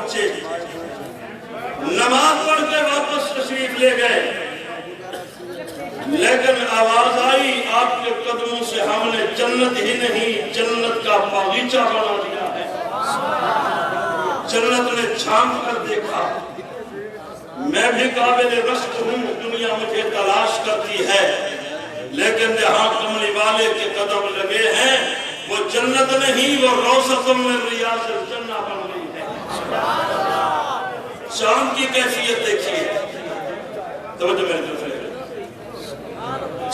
بچے نماز پڑھ کے واپس تشریف لے گئے، لیکن آواز آئی آپ کے قدموں سے ہم نے جنت ہی نہیں جنت کا باغیچہ بنا دیا ہے۔ جنت نے جھانک کر دیکھا، میں بھی قابل رشک ہوں، دنیا مجھے تلاش کرتی ہے، لیکن جہاں کملی والے کے قدم لگے ہیں وہ جنت نہیں، وہ روضۃ من ریاض الجنہ بن گئی ہے۔ چاند کی کیفیت دیکھیے، توجہ میرے طرف ہے،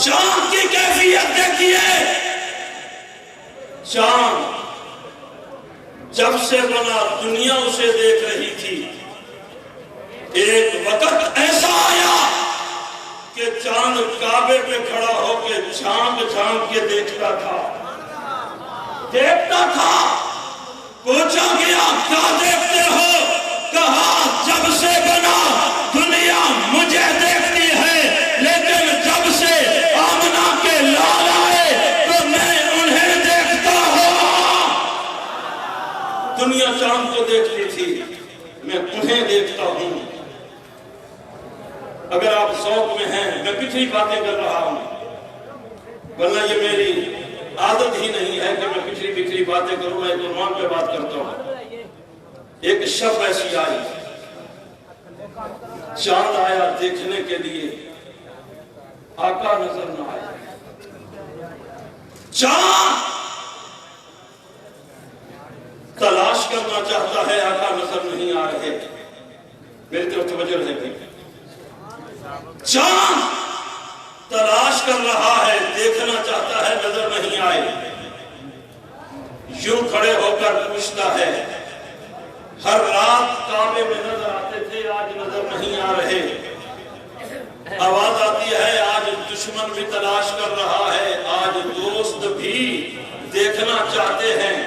چاند کی کیفیت دیکھیے۔ چاند جب سے بنا دنیا اسے دیکھ رہی تھی، ایک وقت ایسا آیا کہ چاند کعبے پہ کھڑا ہو کے جھانک جھانک کے دیکھتا تھا۔ پوچھا گیا کیا دیکھتے ہو؟ کہا جب سے بنا دنیا مجھے دیکھتی ہے، لیکن جب سے آمنہ کے لال آئے تو میں انہیں دیکھتا ہوں۔ دنیا چاند کو دیکھتی تھی، میں انہیں دیکھتا ہوں۔ اگر آپ ذوق میں ہیں، میں پچھلی باتیں کر رہا ہوں، ورنہ یہ میری عادت ہی نہیں ہے کہ میں پچھلی باتیں کروں، میں عنوان پہ بات کرتا ہوں۔ ایک شب ایسی آئی، چاند آیا دیکھنے کے لیے، آقا نظر نہ آیا۔ چاند تلاش کرنا چاہتا ہے، آقا نظر نہیں آ رہے۔ میری طرف توجہ ہے کہ چاند تلاش کر رہا ہے، دیکھنا چاہتا ہے، نظر نہیں آئے۔ یوں کھڑے ہو کر پوچھتا ہے، ہر رات کعبے میں نظر آتے تھے، آج نظر نہیں آ رہے۔ آواز آتی ہے، آج دشمن بھی تلاش کر رہا ہے، آج دوست بھی دیکھنا چاہتے ہیں،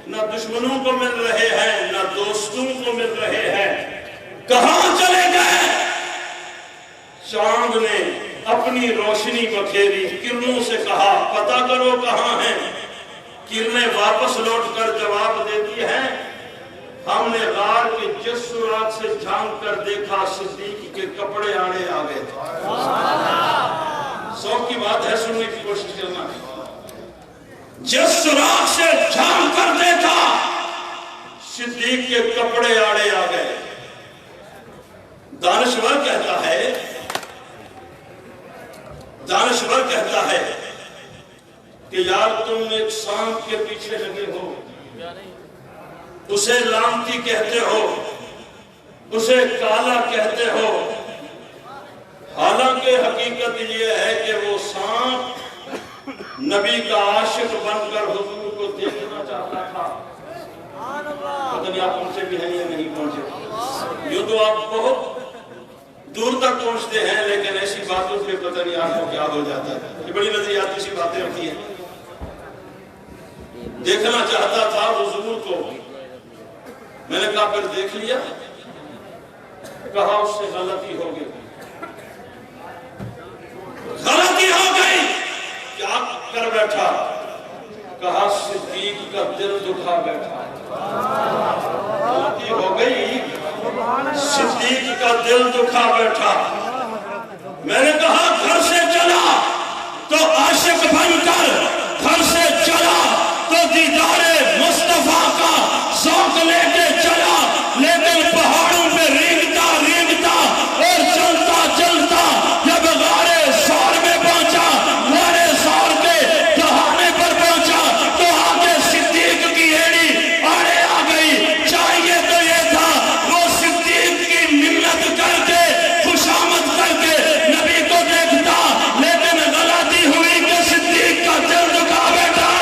نہ دشمنوں کو مل رہے ہیں نہ دوستوں کو مل رہے ہیں، کہاں چلے گئے؟ چاند نے اپنی روشنی بکھیری، کرنوں سے کہا پتہ کرو کہاں ہیں۔ کرنیں واپس لوٹ کر جواب دیتی ہیں، ہم نے غار کے جس سوراخ سے جھانک کر دیکھا، صدیق کے کپڑے آڑے آ گئے تھے۔ ذوق کی بات ہے، سننے کی کوشش کرنا۔ جس سوراخ سے جھانک کر دیکھا، صدیق کے کپڑے آڑے آ گئے۔ دانشور کہتا ہے کہ یار تم ایک سانپ کے پیچھے لگے ہو، اسے لامتی کہتے ہو، اسے کالا کہتے ہو، حالانکہ حقیقت یہ ہے کہ وہ سانپ نبی کا عاشق بن کر حضور کو دیکھنا چاہتا تھا۔ پتہ نہیں آپ پہنچے بھی ہیں یا نہیں پہنچے، یوں تو آپ بہت دور تک پہنچتے ہیں، لیکن ایسی باتوں پہ پتہ نہیں آپ کو کیا ہو جاتا ہے۔ یہ بڑی نظریاتی سی باتیں ہوتی ہیں۔ دیکھنا چاہتا تھا حضور کو، میں نے کہا پھر دیکھ لیا؟ کہا اس سے غلطی ہو گئی۔ غلطی ہو گئی، کیا کر بیٹھا؟ کہا صدیق کا دل دکھا بیٹھا۔ غلطی ہو گئی، صدیق کا دل دکھا بیٹھا۔ میں نے کہا گھر سے چلا تو عاشق بن کر، گھر سے چلا تو دیدار مصطفیٰ کا ذوق لے کے چلا، لیکن پہاڑوں پہ رینگتا رینگتا اور چلتا چلتا جب غارِ ثور میں پہنچا، غارِ ثور کے دہانے پر پہنچا تو آگے صدیق کی ایڑی آڑے آ گئی۔ چاہیے تو یہ تھا وہ صدیق کی منت کر کے، خوشامد کر کے نبی کو دیکھتا، لیکن غلطی ہوئی کہ صدیق کا دل دکھا بیٹھا۔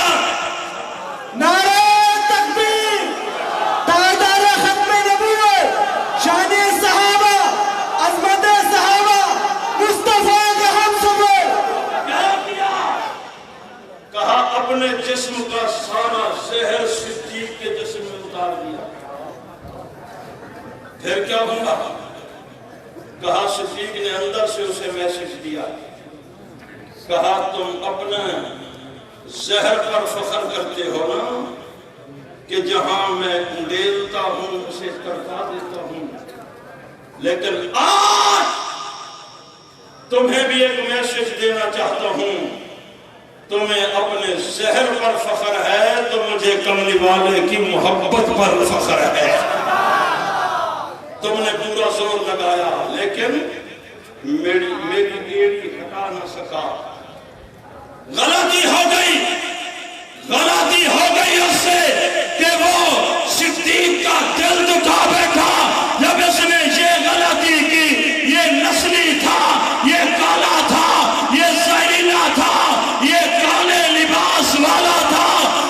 نعرہ تکبیر، تاجدار ختم نبوت، شان صحابہ، عظمت صحابہ، مصطفیٰ کا ہم سفر۔ کیا کیا؟ کہا اپنے جسم کا سارا زہر صدیق کے جسم میں اتار دیا۔ پھر کیا ہوا؟ کہا صدیق نے اندر سے اسے میسج دیا، کہا تم اپنا زہر پر فخر کرتے ہو نا، کہ جہاں میں انڈیلتا ہوں اسے کرتا دیتا ہوں، لیکن آج تمہیں بھی ایک میسج دینا چاہتا ہوں۔ تمہیں اپنے زہر پر فخر ہے تو مجھے کملی والے کی محبت پر فخر ہے۔ تم نے پورا زور لگایا لیکن میری ایڑی ہٹا نہ سکا۔ غلطی ہو گئی اس سے کہ وہ صدیق کا دل دکھا بیٹھا جب اس نے یہ غلطی کی۔ یہ نسلی تھا، یہ کالا تھا، یہ زہریلا تھا، یہ کالے لباس والا تھا،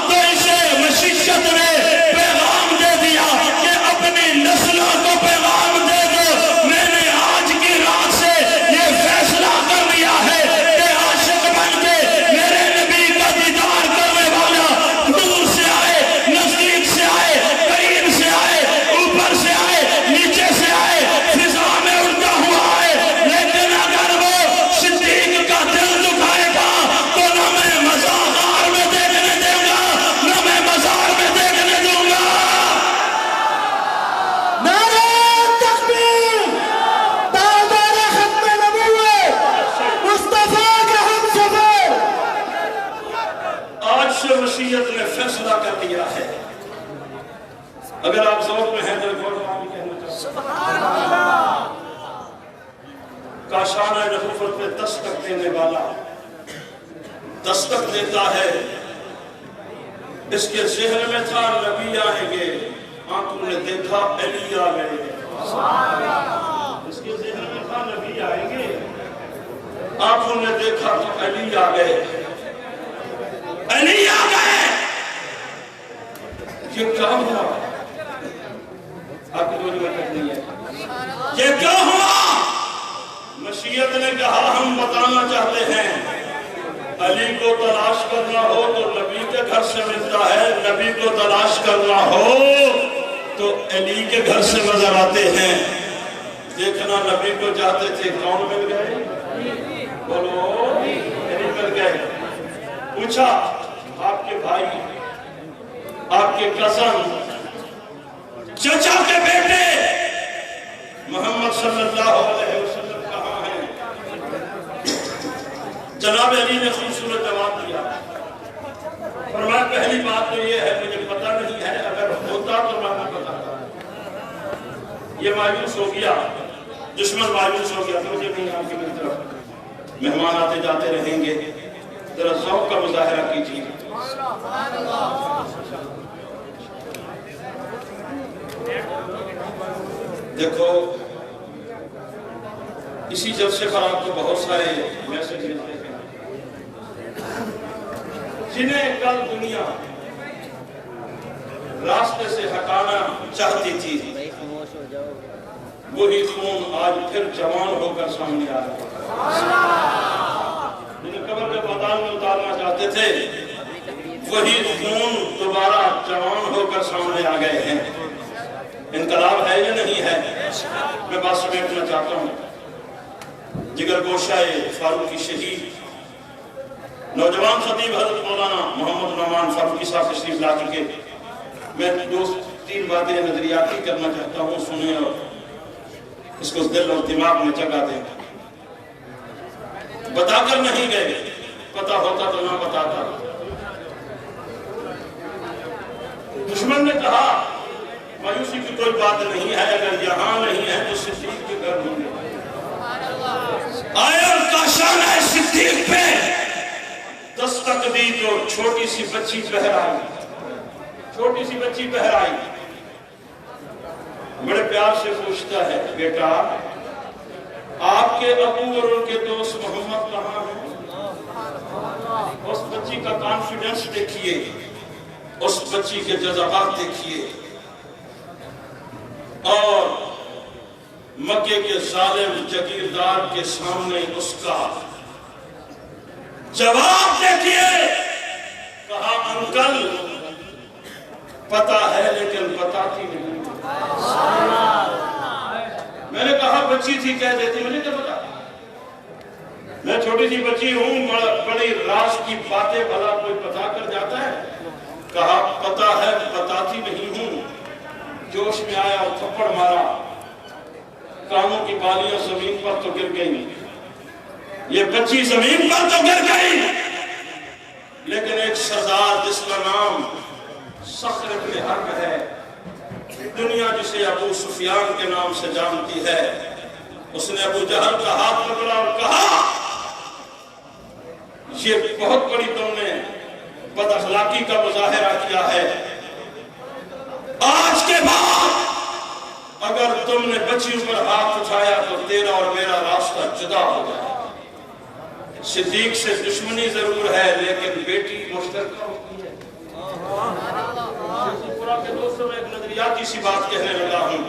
تو اسے مشیت نے پیغام دے دیا کہ اپنی نسلوں کو پیغام دے دو۔ میں نے آج کی رات سے یہ فیصلہ کر لیا ہے کہ عاشق بن کے میرے نبی کا دیدار کرنے والا دور سے آئے، نزدیک سے آئے، قریب سے آئے، اوپر سے آئے، نیچے سے آئے، فضا میں اڑتا ہوا آئے، لیکن اگر وہ صدیق کا دل دکھائے گا تو نہ میں مزار میں دیکھنے دوں گا، نہ میں مزار میں دیکھنے دوں گا۔ نعرہ تکبیر، تاجدار ختم نبوت، مصطفیٰ کے ہم سفر۔ آج سے وصیت نے فیصلہ کر لیا ہے۔ اگر آپ ذوق میں ہیں تو ایک اور بات بھی کہنا چاہتا ہوں۔ کاشانہ نبوت پہ دستک دینے والا دستک دیتا ہے۔ اس کے ذہن میں تھا نبی آئیں گے، آنکھوں نے دیکھا علی آ گئے۔ اس کے ذہن میں تھا نبی آئیں گے، آنکھوں نے دیکھا تو علی آ گئے۔ علی آ گئے، یہ کیا ہوا؟ آپ کی کوئی وقت نہیں ہے۔ یہ کیا ہوا؟ مشیت نے کہا ہم بتانا چاہتے ہیں۔ علی کو تلاش کرنا ہو تو نبی کے گھر سے ملتا ہے، نبی کو تلاش کرنا ہو تو علی کے گھر سے نظر آتے ہیں۔ دیکھنا نبی کو چاہتے تھے، کون مل گئے؟ بولو، علی مل گئے۔ پوچھا آپ کے بھائی، آپ کے کزن، چچا کے بیٹے محمد صلی اللہ علیہ وسلم کہاں ہیں؟ جناب علی نے خوبصورت جواب دیا۔ فرمایا پہلی بات تو یہ ہے مجھے پتہ نہیں ہے، اگر ہوتا تو میں نے بتاتا۔ یہ مایوس ہو گیا، دشمن مایوس ہو گیا، مجھے نہیں آپ کی طرف مہمان آتے جاتے رہیں گے، ذرا ذوق کا مظاہرہ کیجیے۔ دیکھو اسی جلسے پر آپ کو بہت سارے میسج ملتے ہیں جنہیں کل دنیا راستے سے ہٹانا چاہتی تھی، وہی خون آج پھر جوان ہو کر سامنے آ رہا ہے۔ جنہیں قبر کے پاتال میں اتارنا چاہتے تھے، وہی خون دوبارہ جوان ہو کر سامنے آ گئے ہیں۔ انقلاب ہے یا نہیں ہے؟ میں بات سمیٹنا چاہتا ہوں۔ جگر گوشہ فاروقی شہید نوجوان خطیب حضرت مولانا محمد نعمان فاروقی صاحب تشریف لا چکے۔ میں دو تین باتیں نظریاتی کرنا چاہتا ہوں، سنیں اور اس کو دل اور دماغ میں جگہ دیں۔ بتا کر نہیں گئے، پتا ہوتا تو نہ بتاتا۔ دشمن نے کہا مایوسی کی کوئی بات نہیں ہے، اگر یہاں نہیں ہے تو صدیق کے گھر ہوں گے۔ آئے اور کاشانہ صدیق پہ دستک دی تو چھوٹی سی بچی بہر آئی، چھوٹی سی بچی بہر آئی۔ بڑے پیار سے پوچھتا ہے، بیٹا آپ کے ابو اور ان کے دوست محمد کہاں ہیں؟ اس بچی کا کانفیڈنس دیکھیے، اس بچی کے جذبات دیکھیے، اور مکے کے ظالم جگیردار کے سامنے اس کا جواب دیکھیے۔ کہا انکل پتا ہے لیکن بتاتی نہیں۔ میں نے کہا بچی تھی کہہ دیتی، مجھے کیا پتا، میں چھوٹی سی بچی ہوں، بڑی راز کی باتیں بھلا کوئی بتا کر جاتا ہے؟ کہا پتا ہے بتاتی نہیں ہوں. جوش میں آیا اور تھپڑ مارا. کانوں کی بالیاں زمین پر تو گر گئی, یہ بچی زمین پر تو گر گئی, لیکن ایک سردار جس کا نام صخر بن حرب ہے, دنیا جسے ابو سفیان کے نام سے جانتی ہے, اس نے ابو جہل کا ہاتھ پکڑا اور کہا یہ بہت بڑی تم نے بد اخلاقی کا مظاہرہ کیا ہے. آج کے بعد اگر تم نے بچیوں پر ہاتھ اٹھایا تو تیرا اور میرا راستہ جدا ہو جائے. صدیق سے دشمنی ضرور ہے لیکن بیٹی مشترکہ ہوتی ہے. پورا کے دوستوں میں ایک نظریاتی سی بات کہنے لگا ہوں.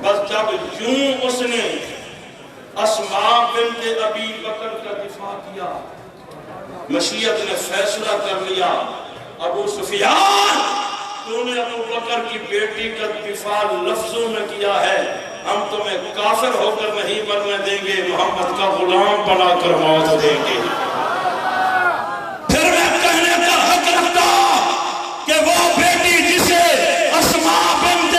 بس جب یوں اس نے اسماء بنت ابی بکر کا دفاع کیا, مشیت نے فیصلہ کر لیا ابو سفیان تو نے ابو بکر کی بیٹی کا دفاع لفظوں میں کیا ہے, ہم تمہیں کافر ہو کر نہیں مرنے دیں گے, محمد کا غلام بنا کر موت دیں گے. پھر میں کہنے کا حق رکھتا کہ وہ بیٹی جسے اسماء بنت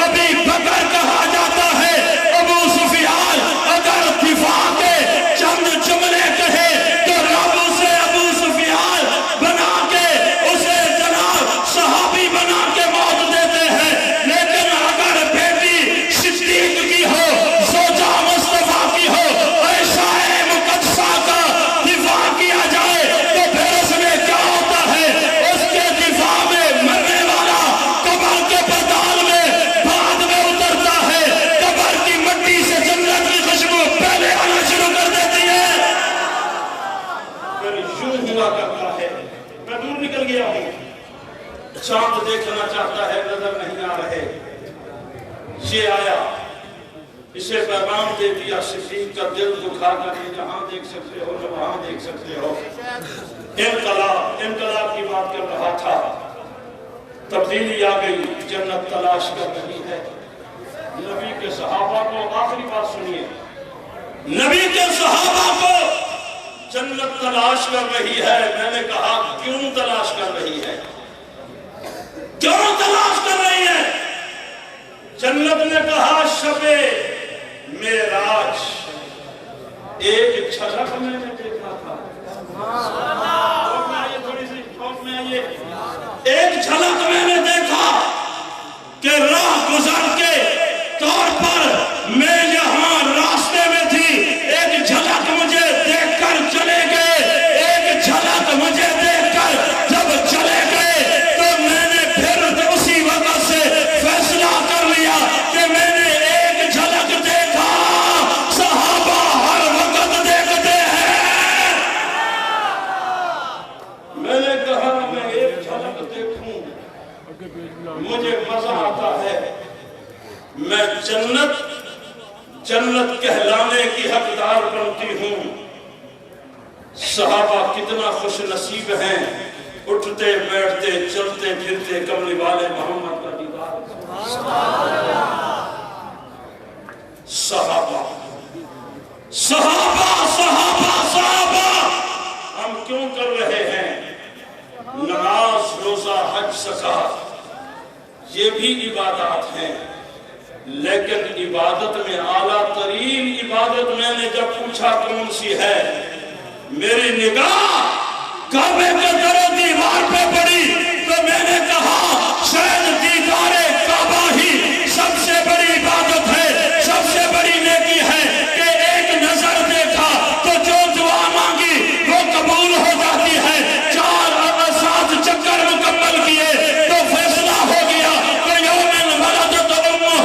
ابی بکر کہا جاتا ہے, ابو سفیان اگر دفاع کے چند جملے کہے تو رب اسے ابو سفیان بنا کے اسے جناب صحابی بنا کے موت دیتے ہیں. لیکن اگر بیٹی صدیق کی ہو, زوجہ مصطفیٰ کی ہو, عائشہ مقدسہ کا دفاع کیا جائے تو پھر اس میں کیا ہوتا ہے, اس کے دفاع میں مرنے والا قبر کے پردال میں بعد میں اترتا ہے, قبر کی مٹی سے جنت کی خوشبو پہلے آنا شروع کر دیتی ہے. پھر یوں ہوا کرتا ہے. میں دور نکل گیا ہوں, چاند دیکھنا چاہتا ہے نظر نہیں آ رہے. یہ آیا, اسے پیغام دے دیا, صدیق کا دل دکھا کر یہ جہاں دیکھ سکتے ہو جو وہاں دیکھ سکتے ہو. انقلاب کی بات کر رہا تھا, تبدیلی آ گئی, جنت تلاش کر رہی ہے. نبی کے صحابہ کو آخری بات سنیے, نبی کے صحابہ کو جنت تلاش کر رہی ہے. میں نے کہا کیوں تلاش کر رہی ہے, کیوں تلاش کر رہی ہے؟ جنت نے کہا شب معراج ایک جھلک میں نے دیکھا تھا. تھوڑی سی خوف میں آئیے. ایک جھلک میں نے دیکھا کہ راہ گزر کے طور پر میں یہاں راستے میں تھی, ایک جھلک مجھے دیکھ کر چلے گئے, ایک جھلک مجھے دیکھ کر جب چلے گئے تو میں نے پھر اسی وقت سے فیصلہ کر لیا کہ میں نے ایک جھلک دیکھا, صحابہ ہر وقت دیکھتے ہیں. میں نے کہا میں ایک جھلک دیکھوں مجھے مزہ آتا ہے, میں جنت کہلانے کی حقدار بنتی ہوں. صحابہ کتنا خوش نصیب ہیں, اٹھتے بیٹھتے چلتے پھرتے کملی والے محمد کا دیدار. صحابہ صحابہ صحابہ صحابہ ہم کیوں کر رہے ہیں؟ نماز, روزہ, حج, زکات یہ بھی عبادات ہیں, لیکن عبادت میں اعلیٰ ترین عبادت میں نے جب پوچھا کون سی ہے, میری نگاہ کعبے کے در و دیوار پہ پڑی تو میں نے کہا شاید دیدار کعبہ ہی سب سے بڑی عبادت ہے, سب سے بڑی نیکی ہے کہ ایک نظر دیکھا تو جو دعا مانگی وہ قبول ہو جاتی ہے. 4 چکر مکمل کیے تو فیصلہ ہو گیا کہ یومن ولدت امہ,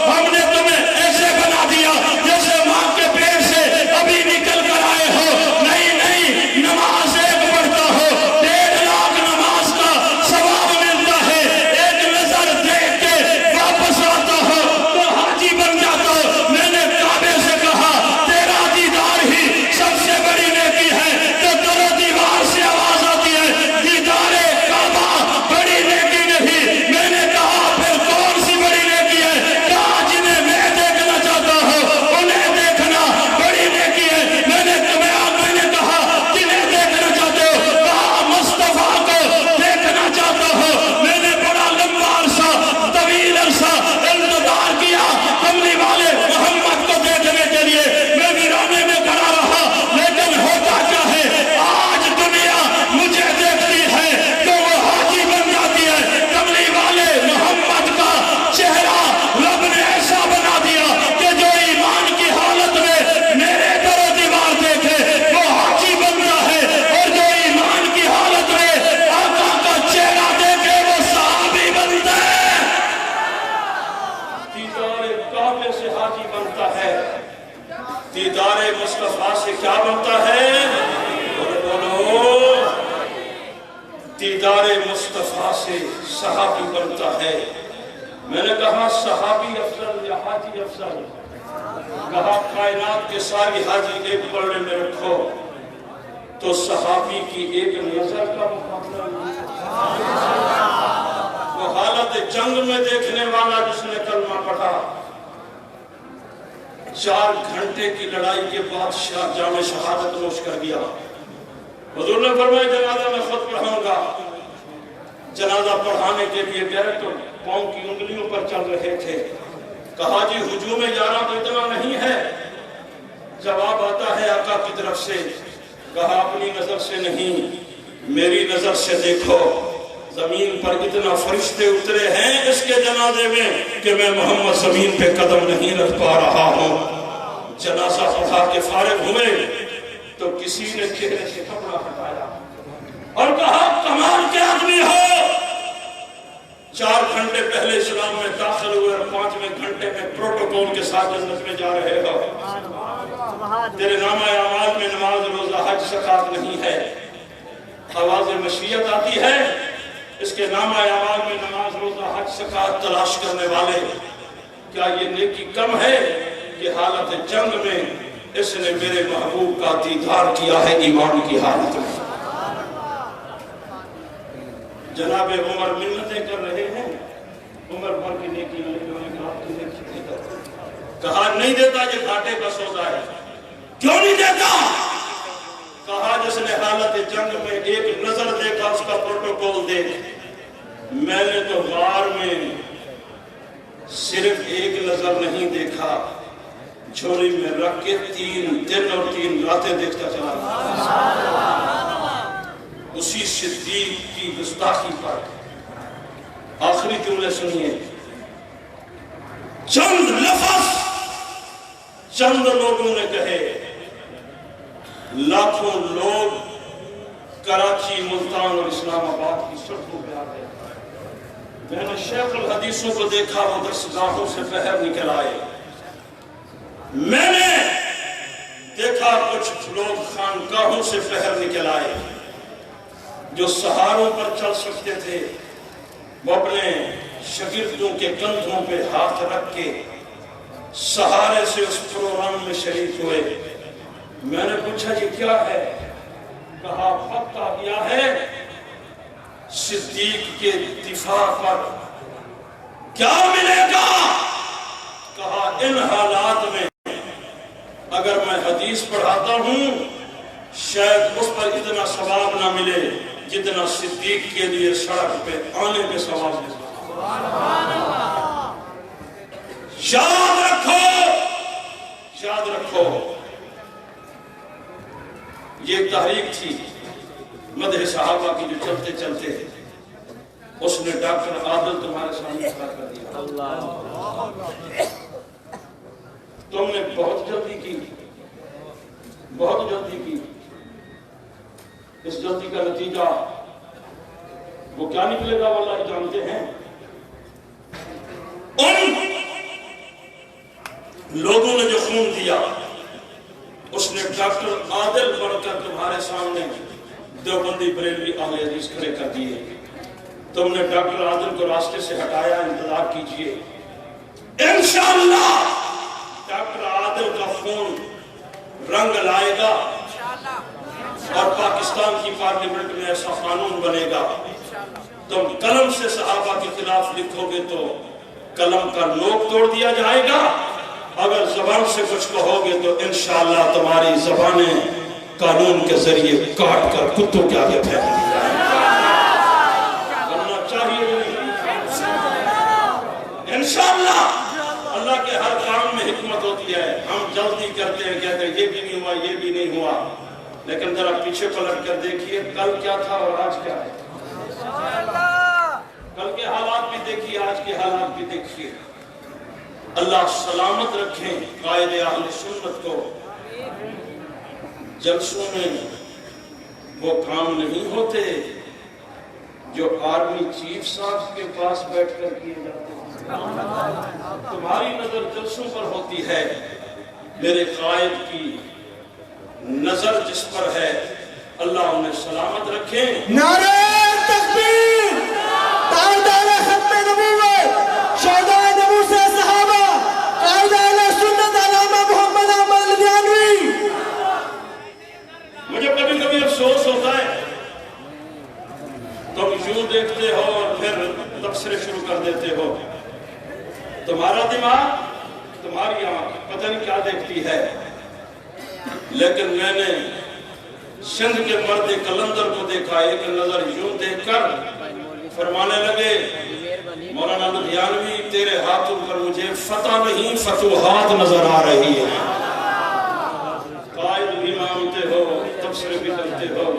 ہم نے تمہیں ایسے بنا دیا جیسے ماں کے پیٹ سے ابھی نکل کر آئے ہو. نہیں, نماز ایک پڑھتا ہو, 1.5 لاکھ نماز کا دیدار مصطفیٰ سے کیا بنتا ہے؟ بولو دیدار مصطفیٰ سے صحابی بنتا ہے۔ میں نے کہا صحابی افضل یا حاجی افضل؟ کہا کائنات کے ساری حاجی ایک پلڑے میں رکھو تو صحابی کی ایک نظر کا مقابلہ وہ حالت جنگ میں دیکھنے والا جس نے کلمہ پڑھا 4 گھنٹے کی لڑائی کے بعد جام شہادت نوش کر گیا۔ حضور نے فرمایا جنازہ میں خود پڑھاؤں گا۔ جنازہ پڑھانے کے لیے گئے تو پاؤں کی انگلیوں پر چل رہے تھے۔ کہا جی ہجوم جانا تو اتنا نہیں ہے۔ جواب آتا ہے آقا کی طرف سے، کہا اپنی نظر سے نہیں میری نظر سے دیکھو، زمین پر اتنا فرشتے اترے ہیں اس کے جنازے میں کہ میں محمد زمین پہ قدم نہیں رکھ پا رہا ہوں۔ جنازہ پڑھا کے فارغ ہوئے تو کسی نے چہرے سے کپڑا ہٹایا اور کہا کمال کے آدمی ہو، 4 گھنٹے پہلے اسلام میں داخل ہوئے اور 5ویں گھنٹے میں پروٹوکول کے ساتھ جنت میں جا رہے ہو۔ تیرے نامہ اعمال میں نماز روزہ حج زکات نہیں ہے، آواز مشیت آتی ہے اس کے نامہ اعمال میں نماز روزہ حج زکات تلاش کرنے والے، کیا یہ نیکی کم ہے کہ حالت جنگ میں اس نے میرے محبوب کا دیدار کیا ہے ایمان کی حالت میں؟ جناب عمر منتیں کر رہے ہیں، عمر بھر کی نیکی کہا نہیں دیتا، یہ گھاٹے کا سودا ہے۔ کیوں نہیں دیتا؟ کہا جس نے حالت جنگ میں ایک نظر دیکھا اس کا پروٹوکول دیکھ۔ میں نے تو غار میں صرف ایک نظر نہیں دیکھا، جھولی میں رکھ کے 3 دن اور 3 راتیں دیکھتا چلا۔ اسی صدیق کی گستاخی پر آخری جملے سنیے، چند لفظ چند لوگوں نے کہے، لاکھوں لوگ کراچی، ملتان اور اسلام آباد کی سڑکوں پہ آ گئے۔ میں نے شیخ الحدیثوں کو دیکھا وہ درسگاہوں سے باہر نکل آئے۔ میں نے دیکھا کچھ لوگ خانقاہوں سے باہر نکل آئے۔ جو سہاروں پر چل سکتے تھے وہ اپنے شاگردوں کے کندھوں پہ ہاتھ رکھ کے سہارے سے اس پروگرام میں شریک ہوئے۔ میں نے پوچھا یہ کیا ہے؟ کہا پتہ کیا ہے صدیق کے دفاع پر کیا ملے گا؟ کہا ان حالات میں اگر میں حدیث پڑھاتا ہوں شاید اس پر اتنا ثواب نہ ملے جتنا صدیق کے لیے سڑک پہ آنے کے ثواب ملے۔ یاد رکھو، یاد رکھو، یہ ایک تحریک تھی مدح صحابہ کی جو چلتے چلتے اس نے ڈاکٹر عادل تمہارے سامنے کھڑا کر دیا۔ تم نے بہت جلدی کی، بہت جلدی کی۔ اس جلدی کا نتیجہ وہ کیا نکلے گا واللہ جانتے ہیں۔ ان لوگوں نے جو خون دیا اس نے ڈاکٹر عادل بڑھ کر تمہارے سامنے دیوبندی بریلوی اہل حدیث کھڑے کر دیے۔ تم نے ڈاکٹر عادل کو راستے سے ہٹایا، انتظار کیجئے انشاءاللہ ڈاکٹر عادل کا خون رنگ لائے گا اور پاکستان کی پارلیمنٹ میں ایسا قانون بنے گا تم قلم سے صحابہ کے خلاف لکھو گے تو قلم کا نوک توڑ دیا جائے گا، اگر زبان سے کچھ کہو گے تو انشاءاللہ تمہاری زبانیں قانون کے ذریعے کاٹ کر کتوں کے آگے پھینک دی جائیں گی۔ کرنا چاہیے انشاءاللہ۔ اللہ کے ہر کام میں حکمت ہوتی ہے، ہم جلدی کرتے ہیں، کہتے ہیں یہ بھی نہیں ہوا، یہ بھی نہیں ہوا، لیکن ذرا پیچھے پلٹ کر دیکھیے کل کیا تھا اور آج کیا ہے۔ کل کے حالات بھی دیکھیے، آج کے حالات بھی دیکھیے۔ اللہ سلامت رکھیں قائد اہل سنت کو۔ جلسوں میں وہ کام نہیں ہوتے جو آرمی چیف صاحب کے پاس بیٹھ کر کیے جاتے ہیں۔ تمہاری نظر جلسوں پر ہوتی ہے، میرے قائد کی نظر جس پر ہے اللہ انہیں سلامت رکھے. نعرہ تکبیر. تاجدار ختم نبوت شہدائے نبوت سے صحابہ قائد اہل سنت علامہ محمد احمد لدھیانوی. مجھے کبھی کبھی افسوس ہوتا ہے تم یوں دیکھتے ہو اور پھر تبصرے شروع کر دیتے ہو. تمہارا دماغ تمہاری آنکھ پتہ نہیں کیا دیکھتی ہے، لیکن میں نے سندھ کے مرد قلندر کو دیکھا. ایک نظر یوں دیکھ کر فرمانے لگے مولانا لدھیانوی تیرے ہاتھوں پر مجھے فتح نہیں فتوحات نظر آ رہی ہے. قائد بھی مانتے ہو، تبصرے بھی کرتے ہو.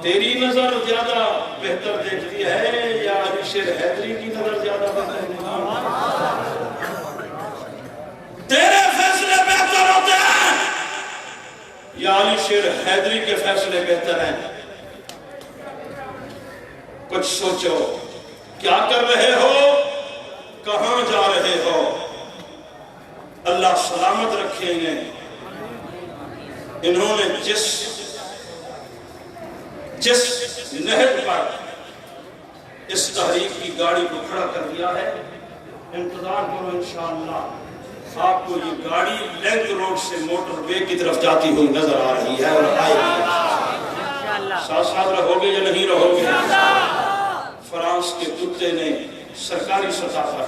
تیری نظر زیادہ بہتر دیکھتی ہے یا علی شیر حیدری کی نظر زیادہ بہتر دیکھتی ہے؟ تیرے فیصلے بہتر ہوتے ہیں یا علی شیر حیدری کے فیصلے بہتر ہیں؟ کچھ سوچو. کیا کر رہے ہو؟ کہاں جا رہے ہو؟ اللہ سلامت رکھیں گے. انہوں نے جس نہج پر اس تحریک کی گاڑی کو کھڑا کر دیا ہے، انتظار کرو انشاءاللہ آپ کو یہ گاڑی لینک روڈ سے موٹر وے کی طرف جاتی ہوئی نظر آ رہی ہے اور آئے گی. ساتھ ساتھ رہو گے یا نہیں رہو گے؟ فرانس کے کتے نے سرکاری سطح پر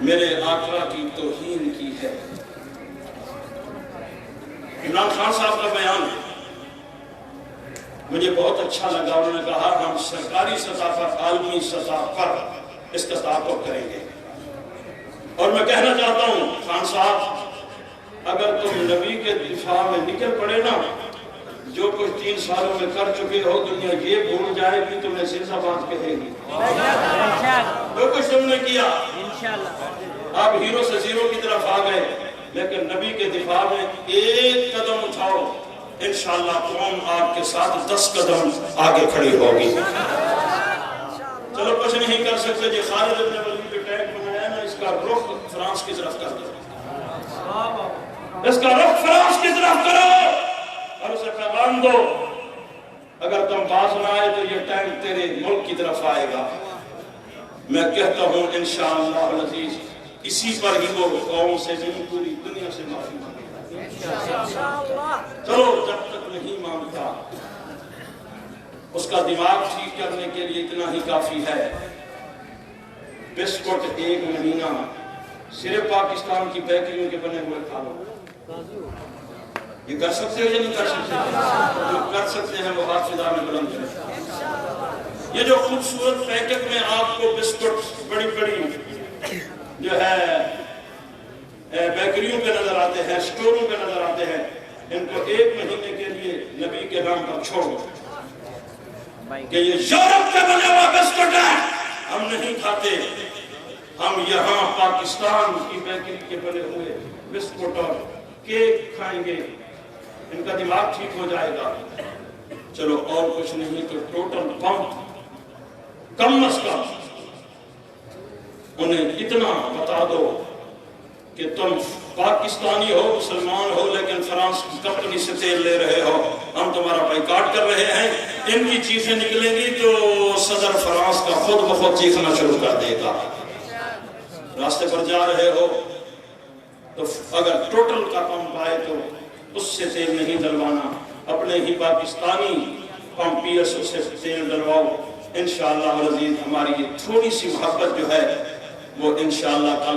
میرے آقا کی توہین کی ہے. عمران خان صاحب کا بیان مجھے بہت اچھا لگا. انہوں نے کہا ہم سرکاری سطح پر عالمی سطح پر اس کا تعاقب کریں گے. اور میں کہنا چاہتا ہوں خان صاحب اگر تم نبی کے دفاع میں نکل پڑے نا، جو کچھ 3 سالوں میں کر چکے ہو دنیا یہ بھول جائے گی تمہیں زندہ باد کہے گی. جو کچھ تم نے کیا آپ ہیرو سے زیرو کی طرف آ گئے، لیکن نبی کے دفاع میں ایک قدم اٹھاؤ انشاءاللہ قوم آپ کے ساتھ 10 قدم آگے کھڑی ہوگی. چلو کچھ نہیں کر سکتے جی خالد ابن ولید کے ٹینک بنایا نا، اس کا رخ فرانس کی طرف کر دو. اس کا رخ فرانس کی طرف کرو اور اسے پیغام دو اگر تم باز نہ آئے تو یہ ٹینک تیرے ملک کی طرف آئے گا. میں کہتا ہوں انشاءاللہ العزیز اسی پر ہی وہ قوم سے نہیں پوری دنیا سے معافی مانگے گا. چلو جب تک نہیں مانگتا اس کا دماغ ٹھیک کرنے کے لیے اتنا ہی کافی ہے. بسکٹ 1 مہینہ صرف پاکستان کی بیکریوں کے بنے ہوئے کھا لو. یہ کر سکتے ہو یا نہیں کر سکتے؟ جو کر سکتے ہیں وہ ہاتھ فضا میں بلند کریں. یہ جو خوبصورت پیکٹ میں آپ کو بسکٹ بڑی بڑی جو ہے بیکریوں پہ نظر آتے ہیں، سٹوروں پہ نظر آتے ہیں، ان کو 1 مہینے کے لیے نبی کے نام پر چھوڑو کہ یہ یورپ کے بنے ہوا بسکٹ ہے، ہم نہیں کھاتے. ہم یہاں پاکستان کی بیکری کے بنے ہوئے بسکٹ اور کیک کھائیں گے. ان کا دماغ ٹھیک ہو جائے گا. چلو اور کچھ نہیں تو ٹوٹل پمپ کم از کم انہیں اتنا بتا دو کہ تم پاکستانی ہو، مسلمان ہو، لیکن فرانس کی کمپنی سے تیل لے رہے ہو، ہم تمہارا بائیکاٹ کر رہے ہیں. ان کی چیزیں نکلیں گی تو صدر فرانس کا خود بخود چیخنا شروع کر دے گا. راستے پر جا رہے ہو تو اگر ٹوٹل کا پمپ آئے تو اس سے تیل نہیں ڈلوانا، اپنے ہی Pakistani pump P S O سے تیل ڈلواؤ. انشاءاللہ العزیز ہماری یہ تھوڑی سی محبت جو ہے وہ انشاءاللہ کل